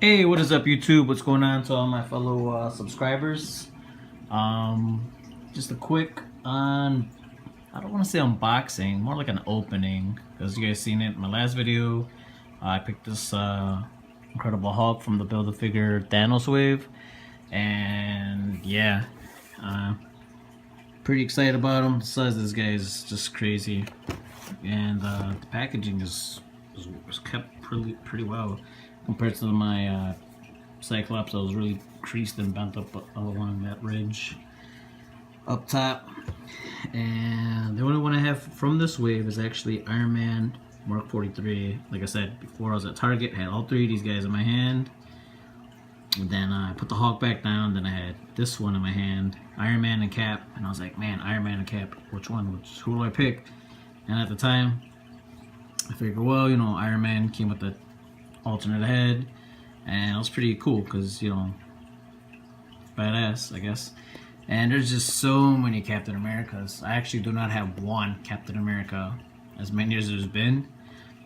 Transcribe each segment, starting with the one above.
Hey, what is up, YouTube? What's going on to all my fellow subscribers? Just a quick I don't want to say unboxing, more like an opening, because you guys seen it in my last video. I picked this Incredible Hulk from the Build-A-Figure Thanos wave, and yeah, pretty excited about him. The size of this guy is just crazy, and the packaging was kept pretty well compared to my Cyclops. I was really creased and bent up along that ridge up top. And the only one I have from this wave is actually Iron Man Mark 43. Like I said before, I was at Target, had all three of these guys in my hand. And then I put the Hulk back down, then I had this one in my hand, Iron Man and Cap, and I was like, man, Iron Man and Cap, which one? Who do I pick? And at the time, I figured, well, you know, Iron Man came with the alternate head, and it was pretty cool because, you know, badass, I guess. And there's just so many Captain Americas. I actually do not have one Captain America, as many as there's been.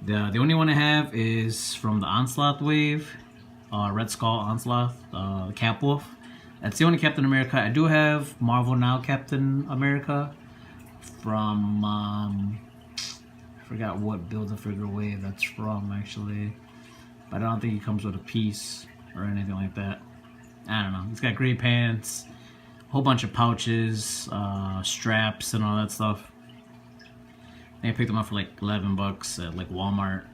The only one I have is from the Onslaught wave, Red Skull Onslaught, Cap Wolf. That's the only Captain America. I do have Marvel Now Captain America from I forgot what Build-A-Figure wave that's from actually, but I don't think he comes with a piece or anything like that. I don't know. He's got gray pants, a whole bunch of pouches, straps, and all that stuff. I picked them up for like 11 bucks at like Walmart,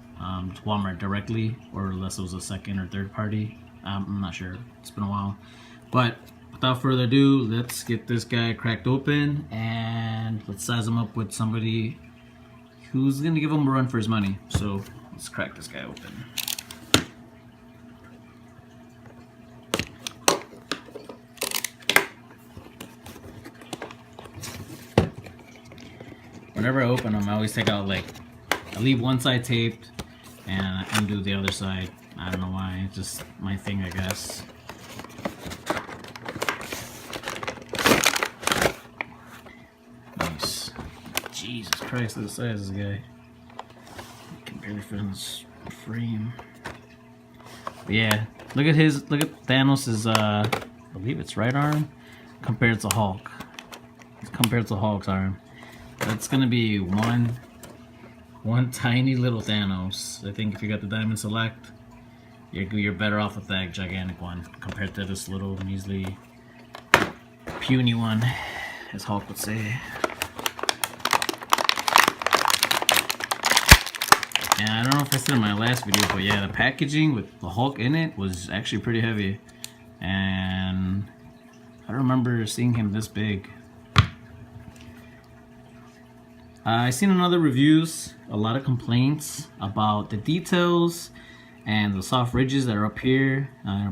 Walmart directly, or unless it was a second or third party. I'm not sure. It's been a while. But without further ado, let's get this guy cracked open and let's size him up with somebody who's gonna give him a run for his money. So let's crack this guy open. Whenever I open them, I always take out like, I leave one side taped and I undo the other side. I don't know why, it's just my thing, I guess. Nice. Jesus Christ, look at the size of this guy. I can barely fit in this frame. But yeah, look at Thanos's, I believe it's right arm, compared to Hulk. Compared to Hulk's arm. That's gonna be one tiny little Thanos. I think if you got the Diamond Select, you're better off with that gigantic one compared to this little measly puny one, as Hulk would say. And I don't know if I said in my last video, but yeah, the packaging with the Hulk in it was actually pretty heavy, and I don't remember seeing him this big. I've seen in other reviews a lot of complaints about the details and the soft ridges that are up here.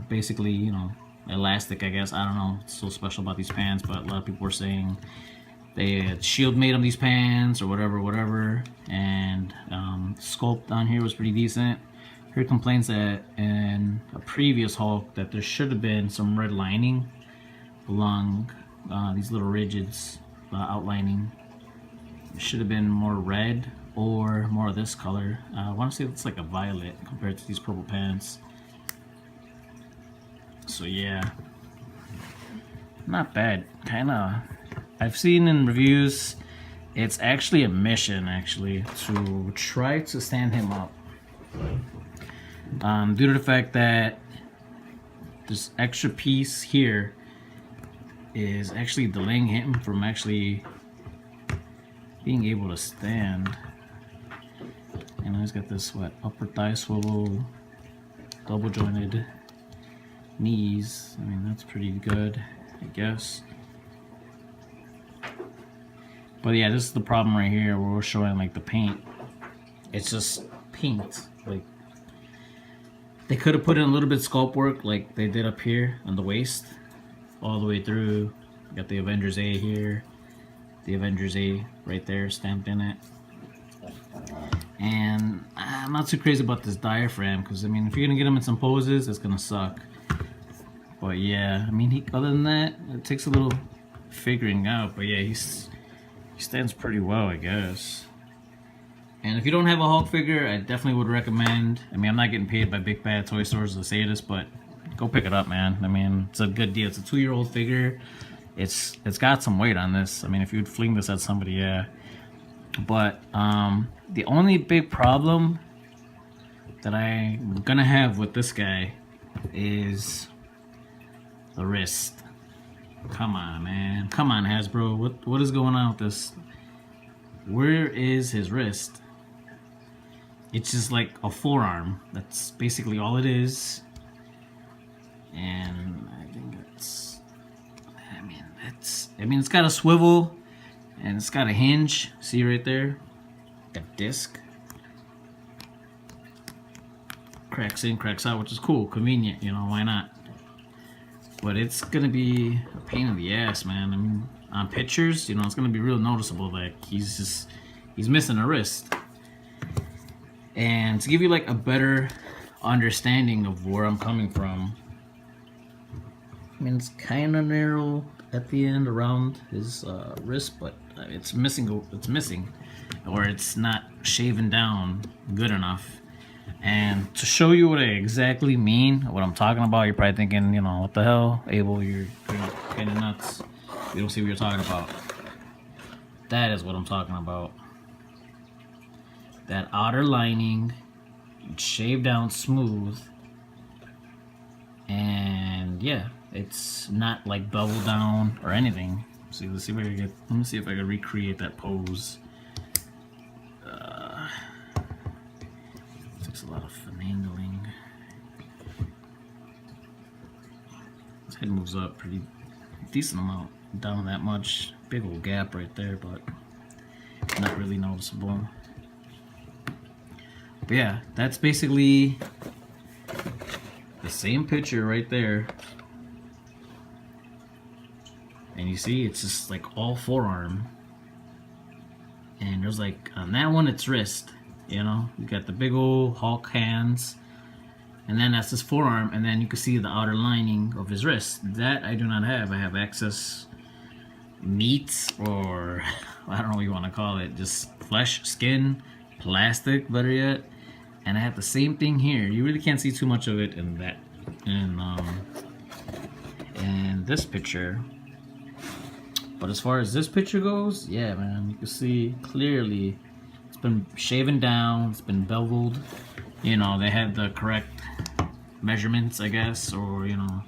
Basically, you know, elastic, I guess. I don't know what's so special about these pants, but a lot of people were saying they had Shield made them these pants or whatever. And sculpt on here was pretty decent. Heard complaints that in a previous Hulk that there should have been some red lining along these little ridges, outlining. It should have been more red or more of this color. I want to say it's like a violet compared to these purple pants. So yeah, not bad. Kinda, I've seen in reviews, it's actually a mission to try to stand him up. Due to the fact that this extra piece here is actually delaying him from actually being able to stand. And he's got this upper thigh swivel, double jointed knees. I mean, that's pretty good, I guess. But yeah, this is the problem right here where we're showing like the paint. It's just paint. Like, they could have put in a little bit of sculpt work like they did up here on the waist all the way through. Got the Avengers A here, the Avengers A right there stamped in it. And I'm not too crazy about this diaphragm, because I mean, if you're gonna get him in some poses, it's gonna suck. But yeah, I mean, other than that, it takes a little figuring out. But yeah, he stands pretty well, I guess. And if you don't have a Hulk figure, I definitely would recommend. I mean, I'm not getting paid by Big Bad Toy Stores to say this, but go pick it up, man. I mean, it's a good deal. It's a 2-year-old figure. It's got some weight on this. I mean, if you'd fling this at somebody, yeah. But the only big problem that I'm gonna have with this guy is the wrist. Come on, man. Come on, Hasbro. What is going on with this? Where is his wrist? It's just like a forearm. That's basically all it is. And I think I mean, it's got a swivel and it's got a hinge. See right there? A disc. Cracks in, cracks out, which is cool, convenient, you know, why not? But it's gonna be a pain in the ass, man. I mean, on pictures, you know, it's gonna be real noticeable that he's missing a wrist. And to give you like a better understanding of where I'm coming from, I mean, it's kind of narrow at the end around his wrist, but it's missing, or it's not shaven down good enough. And to show you what I exactly mean, what I'm talking about, you're probably thinking, you know, what the hell, Abel, you're kind of nuts. You don't see what you're talking about. That is what I'm talking about. That outer lining, shaved down smooth, and yeah, it's not like beveled down or anything. See, let's see if I can get. Let me see if I can recreate that pose. Takes a lot of finagling. His head moves up pretty decent amount, down that much. Big old gap right there, but not really noticeable. But yeah, that's basically the same picture right there. And you see, it's just like all forearm. And there's like, on that one, it's wrist. You know, you got the big old Hulk hands. And then that's his forearm. And then you can see the outer lining of his wrist. That I do not have. I have excess meat, or I don't know what you want to call it. Just flesh, skin, plastic, better yet. And I have the same thing here. You really can't see too much of it in that, in this picture. But as far as this picture goes, yeah, man, you can see clearly it's been shaven down, it's been beveled. You know, they had the correct measurements, I guess, or, you know,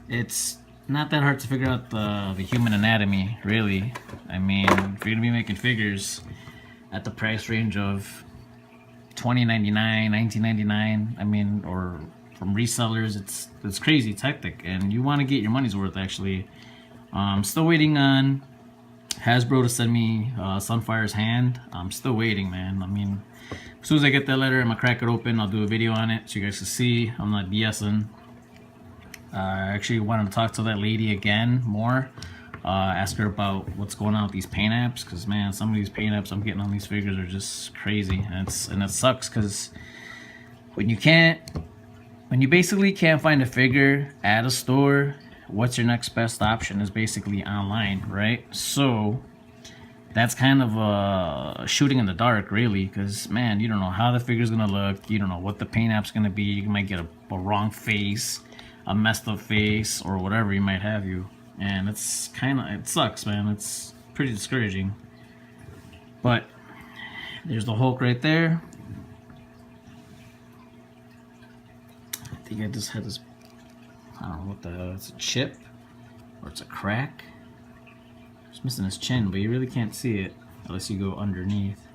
it's not that hard to figure out the human anatomy, really. I mean, if you're gonna be making figures at the price range of $20.99, $19.99, I mean, or from resellers, it's crazy, it's hectic, and you want to get your money's worth. Actually, I'm still waiting on Hasbro to send me Sunfire's hand. I'm still waiting, man. I mean, as soon as I get that letter, I'm gonna crack it open. I'll do a video on it so you guys can see I'm not BSing. I actually wanted to talk to that lady again more. Ask her about what's going on with these paint apps, because man, some of these paint apps I'm getting on these figures are just crazy, and it sucks because when you basically can't find a figure at a store, what's your next best option is basically online, right? So that's kind of a shooting in the dark, really, because man, you don't know how the figure's gonna look, you don't know what the paint app's gonna be, you might get a wrong face, a messed up face, or whatever you might have you. And it sucks, man. It's pretty discouraging. But there's the Hulk right there. I think I just had this, I don't know what the hell, it's a chip or it's a crack. It's missing his chin, but you really can't see it unless you go underneath.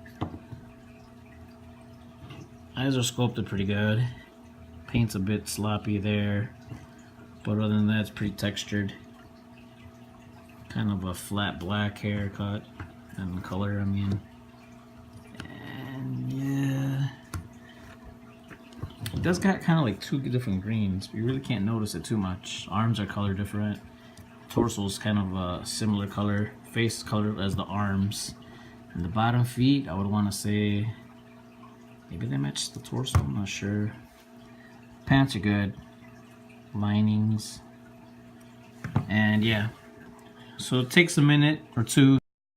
Eyes are sculpted pretty good. Paint's a bit sloppy there, but other than that, it's pretty textured. Kind of a flat black haircut and color, I mean. And yeah, it does got kind of like two different greens, but you really can't notice it too much. Arms are color different. Torso's kind of a similar color. Face color as the arms. And the bottom feet, I would want to say maybe they match the torso, I'm not sure. Pants are good. Linings. And yeah. So it takes a minute or two